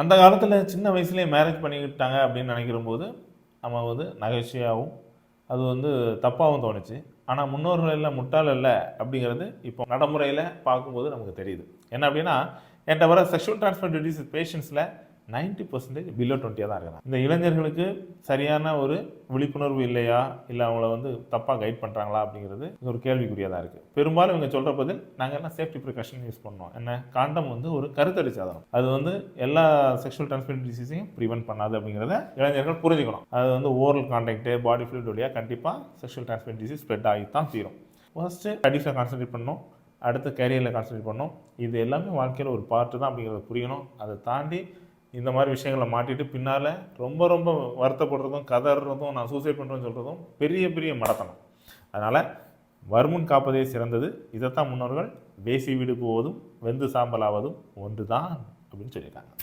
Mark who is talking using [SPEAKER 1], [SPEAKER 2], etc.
[SPEAKER 1] அந்த காலத்தில் சின்ன வயசுலேயே மேரேஜ் பண்ணிக்கிட்டாங்க அப்படின்னு நினைக்கிற போது நம்ம வந்து நகைச்சுவையாகவும் அது வந்து தப்பாகவும் தோணுச்சு. ஆனால் முன்னோர்கள் எல்லாம் முட்டாள் இல்லை அப்படிங்கிறது இப்போ நடைமுறையில் பார்க்கும்போது நமக்கு தெரியுது. என்ன அப்படின்னா, என்கிட்ட வர செக்ஷுவல் ட்ரான்ஸ்மிட்டட் டிசீஸ் பேஷண்ட்ஸில் 90% பிலோ 20 தான் இருக்கிறாங்க. இந்த இளைஞர்களுக்கு சரியான ஒரு விழிப்புணர்வு இல்லையா, இல்லை அவங்கள வந்து தப்பாக கைட் பண்ணுறாங்களா அப்படிங்கிறது ஒரு கேள்விக்குறியாக தான் இருக்குது. பெரும்பாலும் இவங்க சொல்கிற பதில், நாங்கள் என்ன சேஃப்டி ப்ரிகாஷன் யூஸ் பண்ணோம். என்ன, காண்டம் வந்து ஒரு கருத்தடை சாதனம், அது வந்து எல்லா செக்ஷுவல் ட்ரான்ஸ்மிட்டட் டிசீஸையும் ப்ரிவென்ட் பண்ணாது அப்படிங்கிறத இளைஞர்கள் புரிஞ்சுக்கணும். அது வந்து ஓரல் கான்டாக்ட், பாடி ஃப்ளூயிட் வழியாக கண்டிப்பாக செக்ஷுவல் ட்ரான்ஸ்மிட்டட் டிசீஸ் ஸ்ப்ரெட் ஆகி தான் தீரும். ஃபர்ஸ்ட்டு ஸ்டடீஸில் கான்சன்ட்ரேட் பண்ணணும், அடுத்து கேரியரில் கான்சன்ட்ரேட் பண்ணணும். இது எல்லாமே வாழ்க்கையில் ஒரு பார்ட்டு தான் அப்படிங்கிறத புரியணும். அதை தாண்டி இந்த மாதிரி விஷயங்களை மாட்டிட்டு பின்னால் ரொம்ப ரொம்ப வருத்தப்படுறதும், கதறதும், நான் சூசைட் பண்ணுறேன்னு சொல்கிறதும் பெரிய பெரிய மடத்தனம். அதனால் வருமுன் காப்பதே சிறந்தது. இதைத்தான் முன்னோர்கள் வேசி வீடு போவதும் வெந்து சாம்பலாவதும் ஒன்று தான் அப்படின்னு சொல்லியிருக்காங்க.